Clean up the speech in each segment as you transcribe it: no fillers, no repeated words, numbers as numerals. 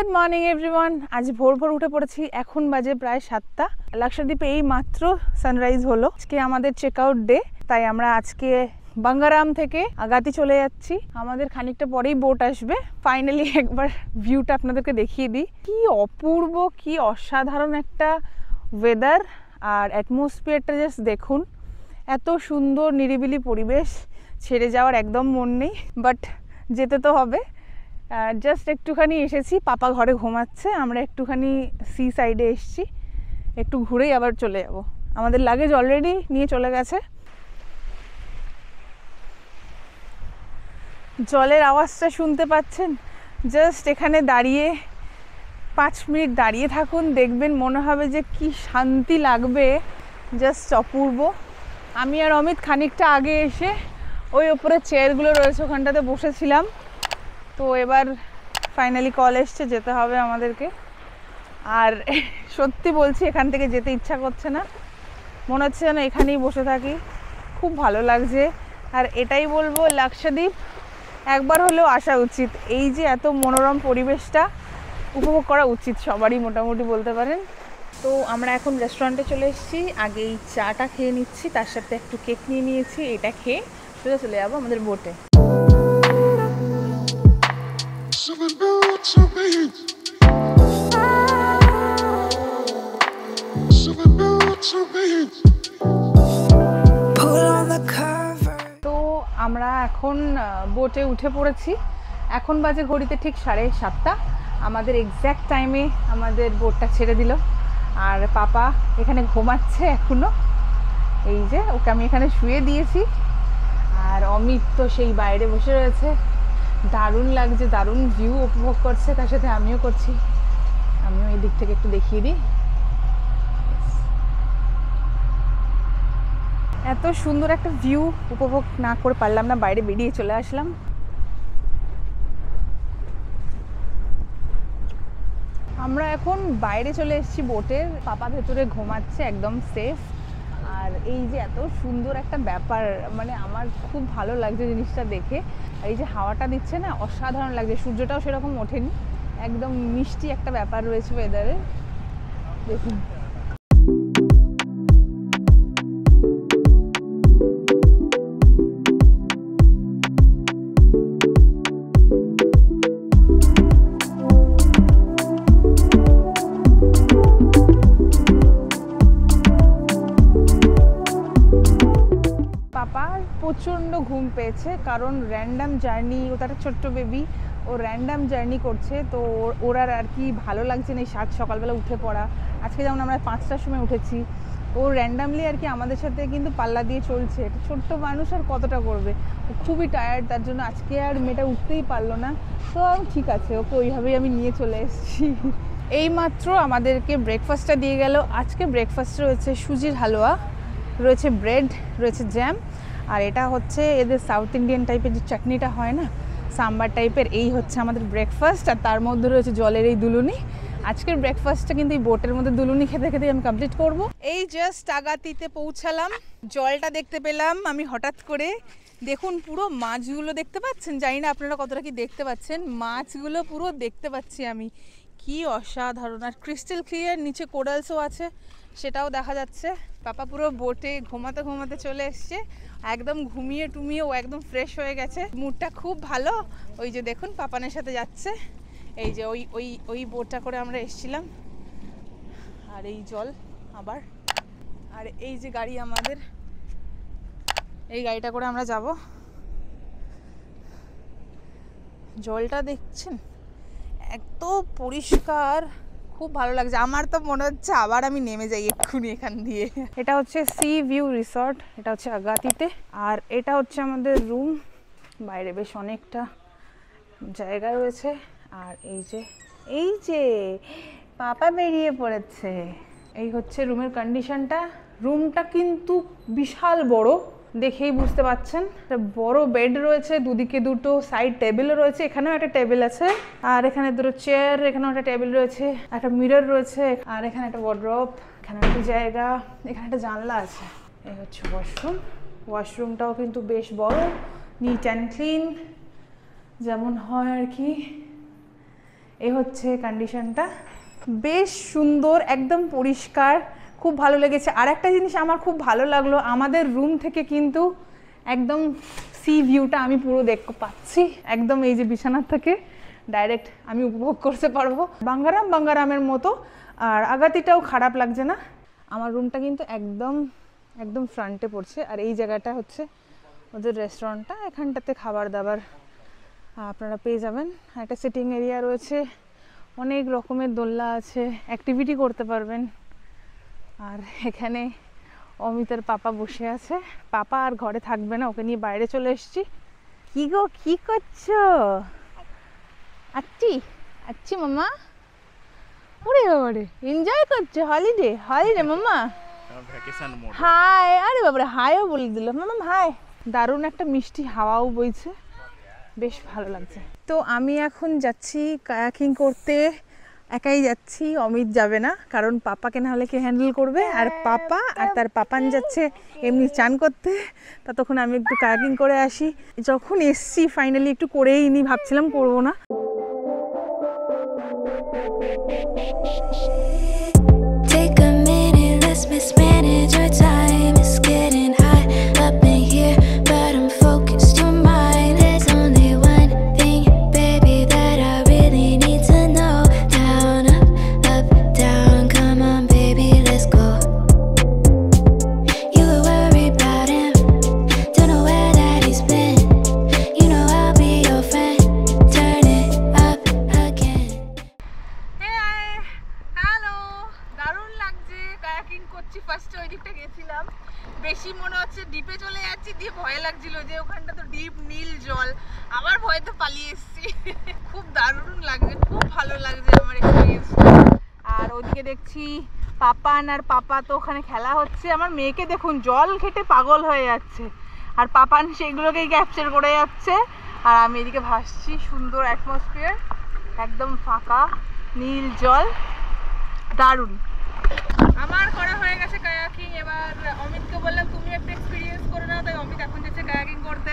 Good morning everyone. আজ ভোর ভোর উঠে পড়েছি, এখন বাজে প্রায় 7টা। লাক্ষাদ্বীপে এই মাত্র সানরাইজ হলো। আজকে আমাদের চেক আউট ডে, তাই আমরা আজকে বাঙ্গারাম থেকে আগাতি চলে যাচ্ছি। আমাদের খানিকটা পরেই বোট আসবে। ফাইনালি একবার ভিউটা আপনাদেরকে দেখিয়ে দিই। কি অপূর্ব, কি অসাধারণ একটা ওয়েদার আর অ্যাটমসফিয়ারটা জাস্ট দেখুন। এত সুন্দর নিরিবিলি পরিবেশ, ছেড়ে যাওয়ার একদম মন নেই, বাট যেতে তো হবে। জাস্ট একটুখানি এসেছি, পাপা ঘরে ঘুমাচ্ছে, আমরা একটুখানি সি সাইডে এসেছি, একটু ঘুরেই আবার চলে যাব। আমাদের লাগেজ অলরেডি নিয়ে চলে গেছে। জলের আওয়াজটা শুনতে পাচ্ছেন? জাস্ট এখানে দাঁড়িয়ে 5 মিনিট দাঁড়িয়ে থাকুন, দেখবেন মনে হবে যে কি শান্তি লাগবে, জাস্ট অপূর্ব। আমি আর অমিত খানিকটা আগে এসে ওই ওপরে চেয়ারগুলো রয়েছে ওখানটাতে বসেছিলাম। তো এবার ফাইনালি কল এসছে, যেতে হবে আমাদেরকে। আর সত্যি বলছি, এখান থেকে যেতে ইচ্ছা করছে না, মনে হচ্ছে যেন এখানেই বসে থাকি। খুব ভালো লাগছে। আর এটাই বলবো, লাক্ষাদ্বীপ একবার হলেও আসা উচিত। এই যে এত মনোরম পরিবেশটা উপভোগ করা উচিত সবারই, মোটামুটি বলতে পারেন। তো আমরা এখন রেস্টুরেন্টে চলে এসেছি। আগে এই চাটা খেয়ে নিচ্ছি, তার সাথে একটু কেক নিয়ে নিয়েছি। এটা খেয়ে সোজা চলে যাবো আমাদের বোটে। তো আমরা এখন বোটে উঠে পড়েছি। এখন বাজে ঘড়িতে ঠিক 7:30। আমাদের এক্স্যাক্ট টাইমে আমাদের বোটটা ছেড়ে দিল। আর পাপা এখানে ঘুমাচ্ছে এখনো। এই যে ওকে আমি এখানে শুয়ে দিয়েছি। আর অমিত তো সেই বাইরে বসে রয়েছে, দারুণ লাগছে, দারুণ ভিউ উপভোগ করছে, তার সাথে আমিও করছি। আমিও এই দিক থেকে একটু দেখিয়ে দিই। এত সুন্দর একটা ভিউ উপভোগ না করে পারলাম না, বাইরে বেরিয়ে চলে আসলাম। আমরা এখন বাইরে চলে এসেছি বোটের। পাপা ভেতরে ঘুমাচ্ছে, একদম সেফ। আর এই যে এত সুন্দর একটা ব্যাপার, মানে আমার খুব ভালো লাগছে জিনিসটা দেখে। আর এই যে হাওয়াটা দিচ্ছে না, অসাধারণ লাগছে। সূর্যটাও সেরকম ওঠেনি, একদম মিষ্টি একটা ব্যাপার রয়েছে ওয়েদারে। দেখুন, প্রচণ্ড ঘুম পেয়েছে, কারণ র্যান্ডাম জার্নি, ও তার ছোট্ট বেবি, ও র্যান্ডাম জার্নি করছে। তো ওর আর কি ভালো লাগছে না এই সকালবেলা উঠে পড়া। আজকে যেমন আমরা 5টার সময় উঠেছি, ও র্যান্ডামলি আর কি আমাদের সাথে কিন্তু পাল্লা দিয়ে চলছে। এটা ছোট্ট মানুষ আর কতটা করবে, ও খুবই টায়ার্ড, তার জন্য আজকে আর মেয়েটা উঠতেই পারলো না। তো ঠিক আছে, ওকে ওইভাবেই আমি নিয়ে চলে এসেছি। এইমাত্র আমাদেরকে ব্রেকফাস্টটা দিয়ে গেল। আজকে ব্রেকফাস্ট রয়েছে সুজির হালুয়া, রয়েছে ব্রেড, রয়েছে জ্যাম, আর এটা হচ্ছে এদের সাউথ ইন্ডিয়ান টাইপের যে চাটনিটা হয় না, সাম্বার টাইপের। এই হচ্ছে আমাদের ব্রেকফাস্ট। আর তার মধ্যে রয়েছে জলের এই দুলুনি। আজকের ব্রেকফাস্টটা কিন্তু এই বোটের মধ্যে দুলুনি খেতে খেতে আমি কমপ্লিট করব। এই জাস্ট আগাতিতে পৌঁছালাম, জলটা দেখতে পেলাম আমি হঠাৎ করে। দেখুন, পুরো মাছগুলো দেখতে পাচ্ছেন, জানি না আপনারা কতটা কি দেখতে পাচ্ছেন। মাছগুলো পুরো দেখতে পাচ্ছি আমি, কি অসাধারণ। আর ক্রিস্টাল ক্লিয়ার, নিচে কোরালসও আছে, সেটাও দেখা যাচ্ছে। পাপা পুরো বোটে ঘুমাতে ঘুমাতে চলে এসছে, একদম ঘুমিয়ে টুমিয়ে ও একদম ফ্রেশ হয়ে গেছে, মুডটা খুব ভালো। ওই যে দেখুন পাপানের সাথে যাচ্ছে, এই যে ওই ওই ওই বোটটা করে আমরা এসেছিলাম। আর এই জল আবার, আর এই যে গাড়ি আমাদের, এই গাড়িটা করে আমরা যাব। জলটা দেখছেন এত পরিষ্কার, খুব ভালো লাগছে। আমার তো মনে হচ্ছে আবার আমি নেমে যাই এক্ষুনি এখান দিয়ে। এটা হচ্ছে সি ভিউ রিসর্ট, এটা হচ্ছে আগাতিতে। আর এটা হচ্ছে আমাদের রুম। বাইরে বেশ অনেকটা জায়গা রয়েছে। আর এই যে পাপা বেরিয়ে পড়েছে। এই হচ্ছে রুমের কন্ডিশনটা। রুমটা কিন্তু বিশাল বড়, দেখেই বুঝতে পাচ্ছেন। একটা বড় বেড রয়েছে, দুদিকে দুটো সাইড টেবিলও রয়েছে, এখানেও একটা টেবিল আছে। আর এখানে দুটো চেয়ার, এখানেও একটা টেবিল রয়েছে, একটা মিরর রয়েছে। আর এখানে একটা ওয়ার্ড্রপ, এখানে একটা জায়গা, এখানে একটা জানলা আছে। এই হচ্ছে ওয়াশরুম। ওয়াশরুমটাও কিন্তু বেশ বড়, নিট অ্যান্ড ক্লিন, যেমন হয় আর কি। এই হচ্ছে কন্ডিশনটা, বেশ সুন্দর, একদম পরিষ্কার, খুব ভালো লেগেছে। আর একটা জিনিস আমার খুব ভালো লাগলো, আমাদের রুম থেকে কিন্তু একদম সি ভিউটা আমি পুরো দেখতে পাচ্ছি, একদম এই যে বিছানার থেকে ডাইরেক্ট আমি উপভোগ করতে পারবো বাঙ্গারামের মতো। আর আগাতিটাও খারাপ লাগছে না। আমার রুমটা কিন্তু একদম একদম ফ্রন্টে পড়ছে। আর এই জায়গাটা হচ্ছে ওদের রেস্টুরেন্টটা, এখানটাতে খাবার দাবার আপনারা পেয়ে যাবেন। একটা সিটিং এরিয়া রয়েছে, অনেক রকমের দোলনা আছে, অ্যাক্টিভিটি করতে পারবেন। আর এখানে অমিতের পাপা বসে আছে, পাপা আর ঘরে থাকবে না, ওকে নিয়ে বাইরে চলে এসেছি। কি গো, কি করছো? আচ্ছি আচ্ছি মামা, ওরে বাবারে এনজয় করছো হলিডে, হলিডে মামা ভ্যাকেশন মোড। হাই, আরে বাবারে হাইও বলে দিল মামা, হাই। দারুণ একটা মিষ্টি হাওয়াও বইছে, বেশ ভালো লাগছে। তো আমি এখন যাচ্ছি কায়াকিং করতে, একাই যাচ্ছি, অমিত যাবে না, কারণ পাপাকে না হলে কে হ্যান্ডেল করবে। আর পাপা আর তার পাপান যাচ্ছে এমনি চান করতে, ততক্ষণ আমি একটু কায়াকিং করে আসি। যখন এসছি ফাইনালি একটু করেই নি, ভাবছিলাম করবো না। Take a minute, let's mismanage our time. It's getting hot up in here, but I'm focused your mind. There's only one thing, baby, that I really need to know. Down, up, down, come on, baby, let's go. You were worried about him, don't know where that he's been. You know I'll be your friend, turn it up again. Hello, দারুণ লাগছে, kayaking করছি। ফার্স্টে ওই দিকটা গেছিলাম, বেশি মনে হচ্ছে ডিপে চলে যাচ্ছি, দিয়ে ভয় লাগছিল যে ওখানটা তো ডিপ নীল জল, আবার ভয়তে পালিয়ে এসেছি। খুব দারুণ লাগছে, খুব ভালো লাগছে আমার এক্সপিরিয়েন্স। আর ওদিকে দেখছি পাপান আর পাপা তো ওখানে খেলা হচ্ছে। আমার মেয়েকে দেখুন, জল ঘেটে পাগল হয়ে যাচ্ছে, আর পাপান সেগুলোকেই ক্যাপচার করে যাচ্ছে। আর আমি এদিকে ভাসছি, সুন্দর অ্যাটমসফিয়ার, একদম ফাঁকা নীল জল, দারুণ। আমার করা হয়ে গেছে কায়াকিং। এবার অমিতকে বললাম তুমি একটা এক্সপিরিয়েন্স করে নাও, তাই অমিত এখন যাচ্ছে কায়াকিং করতে।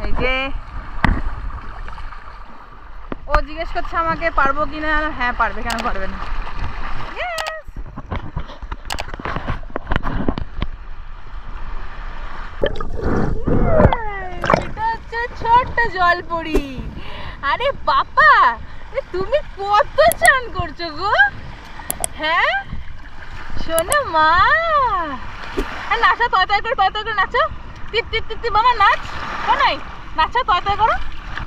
এই যে ও জিজ্ঞেস করছে আমাকে পারবো কিনা, হ্যাঁ পারবে, কেন পারবে না। এটা হচ্ছে ছোট্ট জলপরি। আরে বাবা, তুমি কত চান করছো গো? হ্যাঁ শোনো মা, নাচো, তয় তয় করে নাচো, টিপ টিপ টিপ টিপ, বাবা নাচ, নাই নাচো, তয় তয় করো।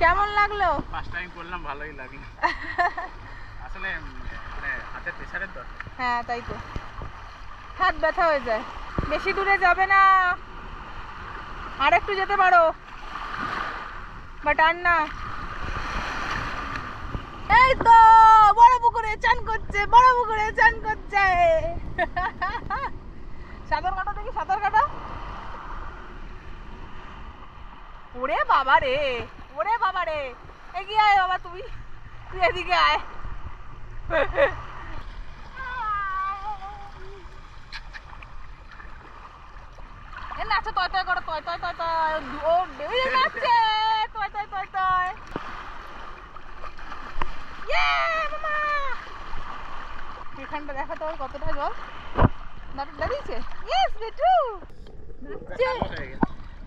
কেমন লাগলো? ফার্স্ট টাইম করলাম, ভালোই লাগলো। আসলে মানে হাতের প্রেসারের দরকার। হ্যাঁ তাই তো, হাত ব্যথা হয়ে যায়। বেশি দূরে যাবে না, আর একটু যেতে পারো, বাট আর না। এই তো বড় পুকুরে চান করছে, বড় পুকুরে চান করছে। সাঁতার কাটো দেখি, সাঁতার কাটো। ওরে বাবা রে, ওরে বাবা রে, এগিয়ে আয় বাবা, তুই এদিকে আয়। নাচো, তয় তয় করো, তয় তয় তয় তয়, ও নাচছে, তয় তয় তয় তয়। এখানটা দেখো তো কতটা জল দাঁড়িয়েছে। ইয়েস বেটু নাচছে,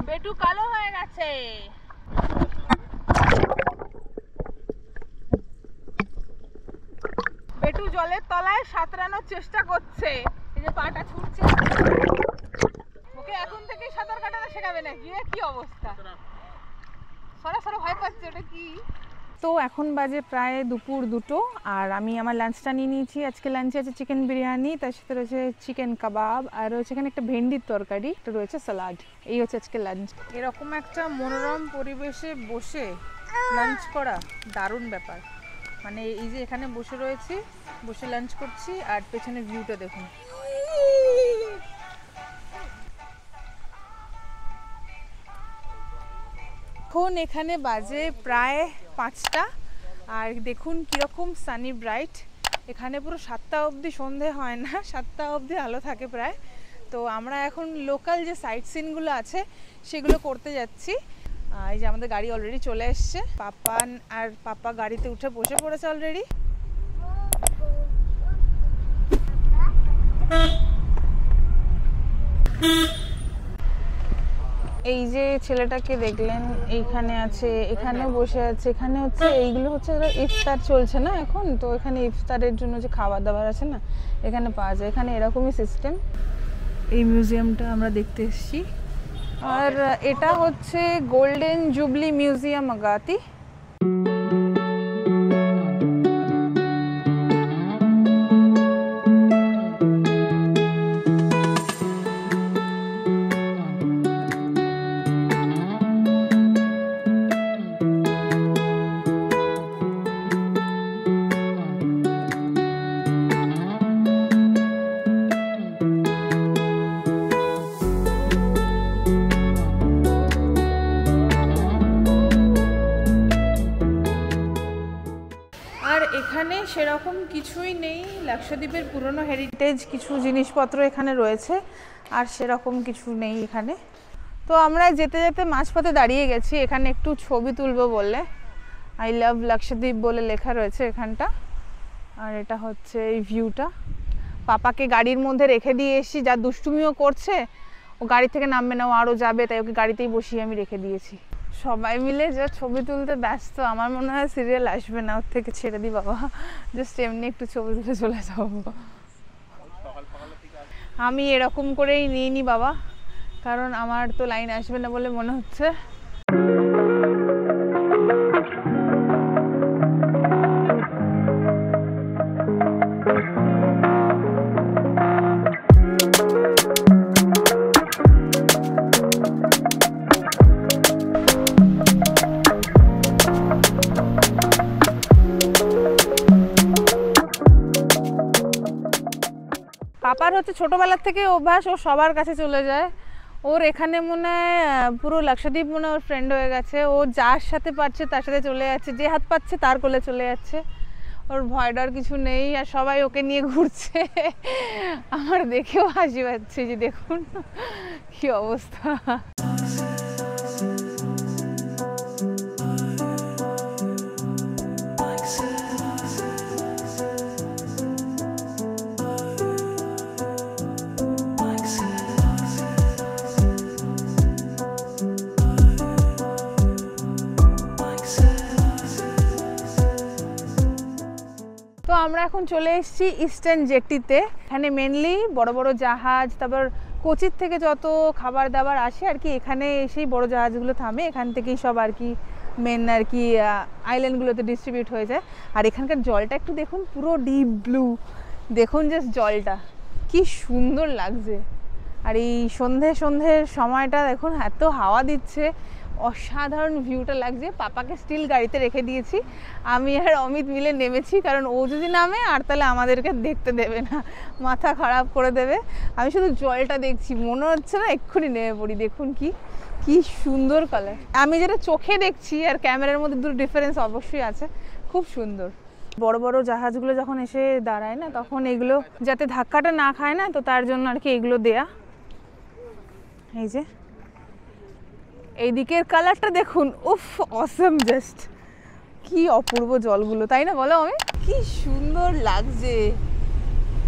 বেটু কালো হয়ে গেছে। বেটু জলের তলায় সাঁতরানোর চেষ্টা করছে, এই যে পাটা ছুটছে। ওকে এখন থেকেই সাঁতার কাটানো শেখাবে নাকি? কি অবস্থা, সরা সরা ভয় পাচ্ছে, ওটা কি? তো এখন বাজে প্রায় দুপুর 2টো, আর আমি আমার লাঞ্চটা নিয়ে নিয়েছি। আজকে লাঞ্চে আছে চিকেন বিরিয়ানি, তার সাথে রয়েছে চিকেন কাবাব, আর রয়েছে এখানে একটা ভেন্ডির তরকারি, একটা রয়েছে স্যালাড। এই হচ্ছে আজকে লাঞ্চ। এরকম একটা মনোরম পরিবেশে বসে লাঞ্চ করা দারুণ ব্যাপার। মানে এই যে এখানে বসে রয়েছি, বসে লাঞ্চ করছি, আর পেছনে ভিউটা দেখুন। এখন এখানে বাজে প্রায় 5টা, আর দেখুন কীরকম সানি ব্রাইট। এখানে পুরো 7টা অবধি সন্ধে হয় না, 7টা অবধি আলো থাকে প্রায়। তো আমরা এখন লোকাল যে সাইট সিনগুলো আছে সেগুলো করতে যাচ্ছি। এই যে আমাদের গাড়ি অলরেডি চলে এসছে, পাপান আর পাপা গাড়িতে উঠে বসে পড়েছে অলরেডি। এই যে ছেলেটাকে দেখলেন এইখানে আছে, এখানেও বসে আছে, এখানে হচ্ছে এইগুলো হচ্ছে ইফতার চলছে না এখন, তো এখানে ইফতারের জন্য যে খাবার দাবার আছে না এখানে পাওয়া যায়, এখানে এরকমই সিস্টেম। এই মিউজিয়ামটা আমরা দেখতে এসেছি, আর এটা হচ্ছে গোল্ডেন জুবলি মিউজিয়াম আগাতি। এখানে সেরকম কিছুই নেই, লাক্ষাদ্বীপের পুরনো হেরিটেজ কিছু জিনিসপত্র এখানে রয়েছে, আর সেরকম কিছু নেই এখানে। তো আমরা যেতে যেতে মাঝপথে দাঁড়িয়ে গেছি, এখানে একটু ছবি তুলবো বলে, আই লাভ লাক্ষাদ্বীপ বলে লেখা রয়েছে এখানটা। আর এটা হচ্ছে এই ভিউটা। পাপাকে গাড়ির মধ্যে রেখে দিয়ে এসেছি, যা দুষ্টুমিও করছে, ও গাড়ি থেকে নামবে না, ও আরও যাবে, তাই ওকে গাড়িতেই বসিয়ে আমি রেখে দিয়েছি। সবাই মিলে যা ছবি তুলতে ব্যস্ত, আমার মনে হয় সিরিয়াল আসবে না, ওর থেকে ছেড়ে দিই বাবা, জাস্ট এমনি একটু ছবি তুলে চলে যাবো। আমি এরকম করেই নিয়ে নি বাবা, কারণ আমার তো লাইন আসবে না বলে মনে হচ্ছে। পাপার হচ্ছে ছোটোবেলার থেকে অভ্যাস, ও সবার কাছে চলে যায়, ওর এখানে মনে হয় পুরো লাক্ষাদ্বীপ মনে হয় ওর ফ্রেন্ড হয়ে গেছে, ও যার সাথে পাচ্ছে তার সাথে চলে যাচ্ছে, যে হাত পাচ্ছে তার কোলে চলে যাচ্ছে, ওর ভয় ডর কিছু নেই, আর সবাই ওকে নিয়ে ঘুরছে। আমার দেখেও হাসি পাচ্ছে, যে দেখুন কি অবস্থা। তো আমরা এখন চলে এসেছি ইস্টার্ন জেটিতে, এখানে মেনলি বড় বড় জাহাজ, তারপর কোচির থেকে যত খাবার দাবার আসে আর কি, এখানে এসেই বড় জাহাজগুলো থামে, এখান থেকেই সব আর কি মেন আর কি আইল্যান্ডগুলোতে ডিস্ট্রিবিউট হয়ে যায়। আর এখানকার জলটা একটু দেখুন, পুরো ডিপ ব্লু, দেখুন জাস্ট জলটা কি সুন্দর লাগছে। আর এই সন্ধ্যের সময়টা দেখুন, এত হাওয়া দিচ্ছে, অসাধারণ ভিউটা লাগছে। পাপাকে স্টিল গাড়িতে রেখে দিয়েছি, আমি আর অমিত মিলে নেমেছি, কারণ ও যদি নামে আর তাহলে আমাদেরকে দেখতে দেবে না, মাথা খারাপ করে দেবে। আমি শুধু জলটা দেখছি, মনে হচ্ছে না এক্ষুনি নেমে পড়ি। দেখুন কি সুন্দর কালার, আমি যেটা চোখে দেখছি আর ক্যামেরার মধ্যে দুটো ডিফারেন্স অবশ্যই আছে, খুব সুন্দর। বড় বড় জাহাজগুলো যখন এসে দাঁড়ায় না, তখন এগুলো যাতে ধাক্কাটা না খায় না, তো তার জন্য আর কি এগুলো দেয়া। এই যে এইদিকের কালারটা দেখুন, উফ অসম, জাস্ট কি অপূর্ব জলগুলো, তাই না বলো আমি? কি সুন্দর লাগছে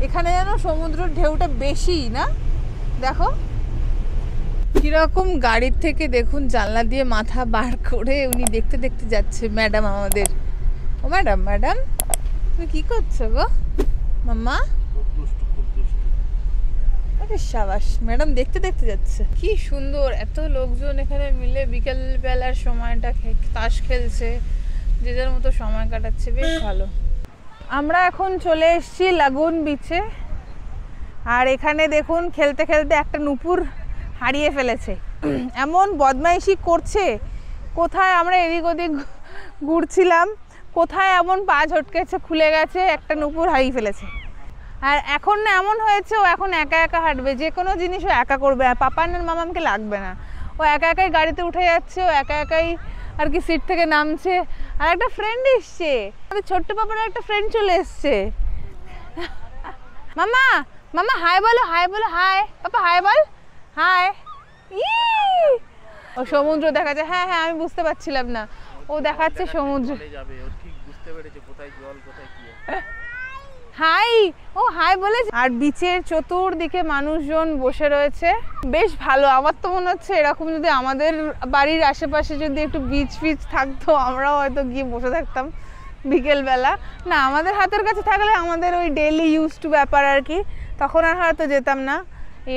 এখানে, যেন সমুদ্রের ঢেউটা বেশি না, দেখো কিরকম গাড়ির থেকে দেখুন জানলা দিয়ে মাথা বার করে উনি দেখতে দেখতে যাচ্ছে ম্যাডাম আমাদের। ও ম্যাডাম, ম্যাডাম তুমি কি করছো গো মাম্মা? আরে সাবাস, ম্যাডাম দেখতে দেখতে যাচ্ছে। কি সুন্দর, এত লোকজন এখানে মিলে বিকেল বেলার সময়টা তাস খেলছে, যে যার মতো সময় কাটাচ্ছে, বেশ ভালো। আমরা এখন চলে এসেছি লাগুন বিচে, আর এখানে দেখুন খেলতে খেলতে একটা নুপুর হারিয়ে ফেলেছে, এমন বদমাইশি করছে, কোথায় আমরা এদিক ওদিক ঘুরছিলাম, কোথায় এমন পা ঝটকেছে, খুলে গেছে, একটা নুপুর হারিয়ে ফেলেছে। আর এখন না এমন হয়েছে, ও এখন একা একা হাঁটবে, যে কোনো জিনিস ও একা করবে, আর পাপানের মামাকে লাগবে না, ও একা একাই গাড়িতে উঠে যাচ্ছে, ও একা একাই আর কি সিট থেকে নামছে। আর একটা ফ্রেন্ড এসছে, আমাদের ছোট্ট পাপার একটা ফ্রেন্ড চলে এসছে। মামা মামা হাই বলো, হাই বলো, হাই পাপা, হাই বল, হাই। ও সমুদ্র দেখা যায়, হ্যাঁ হ্যাঁ আমি বুঝতে পারছিলাম না, ও দেখাচ্ছে সমুদ্র। চলে যাবে, ও ঠিক বুঝতে পেরেছে কোথায় জল কোথায় কি আছে। হাই, ও হাই বলে। আর বিচের চতুর্দিকে মানুষজন বসে রয়েছে, বেশ ভালো। আমার তো মনে হচ্ছে এরকম যদি আমাদের বাড়ির আশেপাশে যদি একটু বিচ ফিচ থাকতো, আমরাও হয়তো গিয়ে বসে থাকতাম বিকেলবেলা। না, আমাদের হাতের কাছে থাকলে আমাদের ওই ডেইলি ইউজ টু ব্যাপার আর কি, তখন আর হয়তো যেতাম না।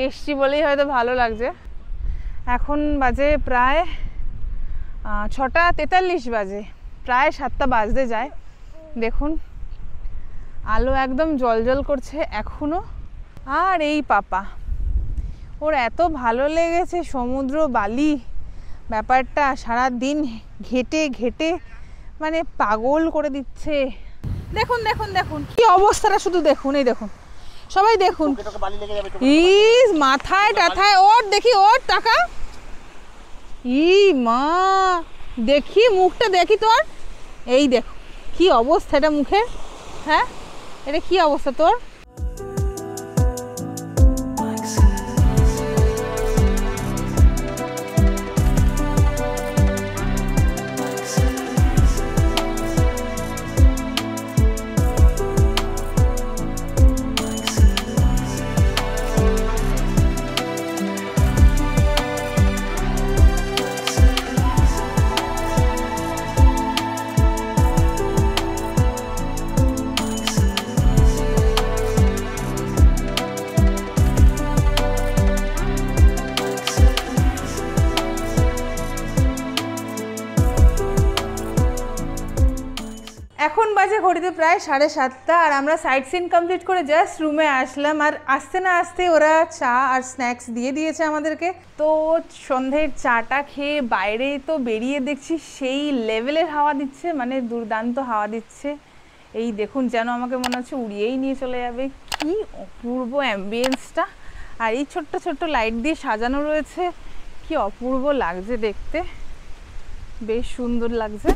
এসছি বলেই হয়তো ভালো লাগছে। এখন বাজে প্রায় 6:43 বাজে, প্রায় 7টা বাজতে যায়। দেখুন আলো একদম জলজল করছে এখনো। আর এই পাপা, ওর এত ভালো লেগেছে সমুদ্র বালি ব্যাপারটা, সারা দিন ঘেটে ঘেটে মানে পাগল করে দিচ্ছে। দেখুন দেখুন দেখুন কি অবস্থাটা, শুধু দেখুন, এই দেখুন সবাই দেখুন। ইস মাথায় টাথায় ওর, দেখি ওর টাকা। ই মা, দেখি মুখটা দেখি তোর, এই দেখো কি অবস্থা এটা মুখের। হ্যাঁ, এটা কি অবস্থা তোর? এখন বাজে ঘড়িতে প্রায় 7:30, আর আমরা সাইট সিন কমপ্লিট করে জাস্ট রুমে আসলাম। আর আসতে না আসতে ওরা চা আর স্ন্যাক্স দিয়ে দিয়েছে আমাদেরকে। তো সন্ধ্যের চাটা খেয়ে বাইরে তো বেরিয়ে দেখছি সেই লেভেলের হাওয়া দিচ্ছে, মানে দুর্দান্ত হাওয়া দিচ্ছে। এই দেখুন, যেন আমাকে মনে হচ্ছে উড়িয়েই নিয়ে চলে যাবে। কি অপূর্ব অ্যাম্বিয়েন্সটা, আর এই ছোট্ট ছোট্ট লাইট দিয়ে সাজানো রয়েছে, কি অপূর্ব লাগছে দেখতে, বেশ সুন্দর লাগছে।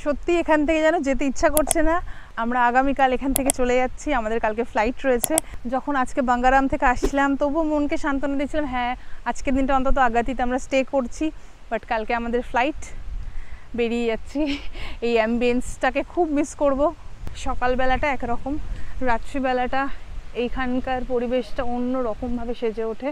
সত্যি এখান থেকে যেন যেতে ইচ্ছা করছে না। আমরা আগামীকাল এখান থেকে চলে যাচ্ছি, আমাদের কালকে ফ্লাইট রয়েছে। যখন আজকে বাঙ্গারাম থেকে আসলাম তবুও মনকে সান্ত্বনা দিয়েছিলাম, হ্যাঁ আজকের দিনটা অন্তত আগাতিতে আমরা স্টে করছি, বাট কালকে আমাদের ফ্লাইট, বেরিয়ে যাচ্ছি। এই অ্যাম্বিয়েন্সটাকে খুব মিস করব। সকালবেলাটা একরকম, রাত্রিবেলাটা এইখানকার পরিবেশটা অন্য রকমভাবে সেজে ওঠে।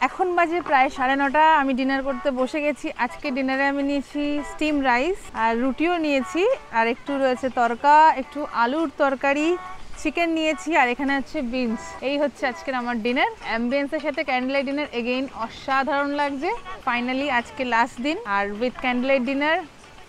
এখন বাজে প্রায় 9:30, আমি ডিনার করতে বসে গেছি। আজকে ডিনারে আমি নিয়েছি স্টিম রাইস আর রুটিও নিয়েছি, আর একটু রয়েছে তরকা, একটু আলুর তরকারি, চিকেন নিয়েছি, আর এখানে আছে বিনস। এই হচ্ছে আজকের আমার ডিনার। অ্যাম্বিয়েন্সের সাথে ক্যান্ডেল লাইট ডিনার এগেইন অসাধারণ লাগছে। ফাইনালি আজকে লাস্ট দিন, আর উইথ ক্যান্ডেল লাইট ডিনার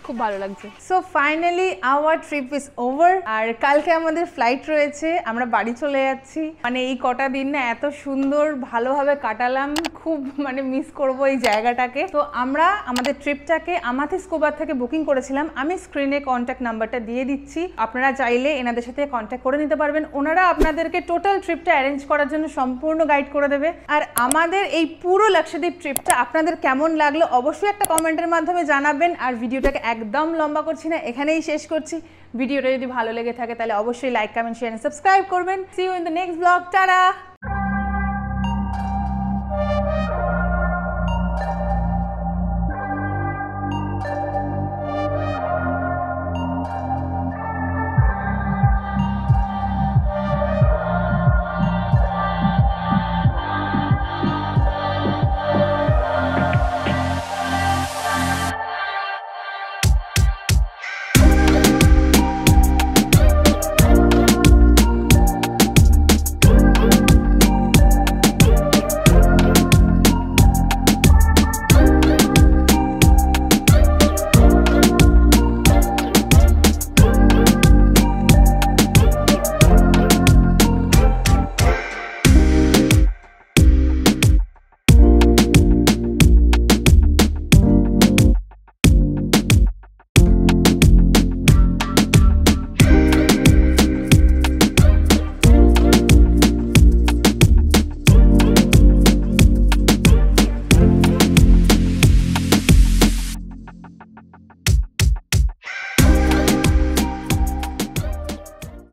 খুব ভালো লাগছে। So finally our trip is over, আর কালকে আমাদের ফ্লাইট রয়েছে, আমরা বাড়ি চলে যাচ্ছি। মানে এই কটা দিন না এত সুন্দর ভালোভাবে কাটালাম, খুব মানে মিস করব এই জায়গাটাকে। তো আমরা আমাদের ট্রিপটাকে আমাথি স্কুবা থেকে বুকিং করেছিলাম। আমি স্ক্রিনে কন্ট্যাক্ট নাম্বারটা দিয়ে দিচ্ছি, আপনারা চাইলে এনাদের সাথে কন্ট্যাক্ট করে নিতে পারবেন। ওনারা আপনাদেরকে টোটাল ট্রিপটা অ্যারেঞ্জ করার জন্য সম্পূর্ণ গাইড করে দেবে। আর আমাদের এই পুরো লাক্ষাদ্বীপ ট্রিপটা আপনাদের কেমন লাগলো অবশ্যই একটা কমেন্টের মাধ্যমে জানাবেন। আর ভিডিওটাকে একদম লম্বা করছি না, এখানেই শেষ করছি। ভিডিওটা যদি ভালো লেগে থাকে তাহলে অবশ্যই লাইক, কমেন্ট, শেয়ার, সাবস্ক্রাইব করবেন। See you in the next blog. Tata.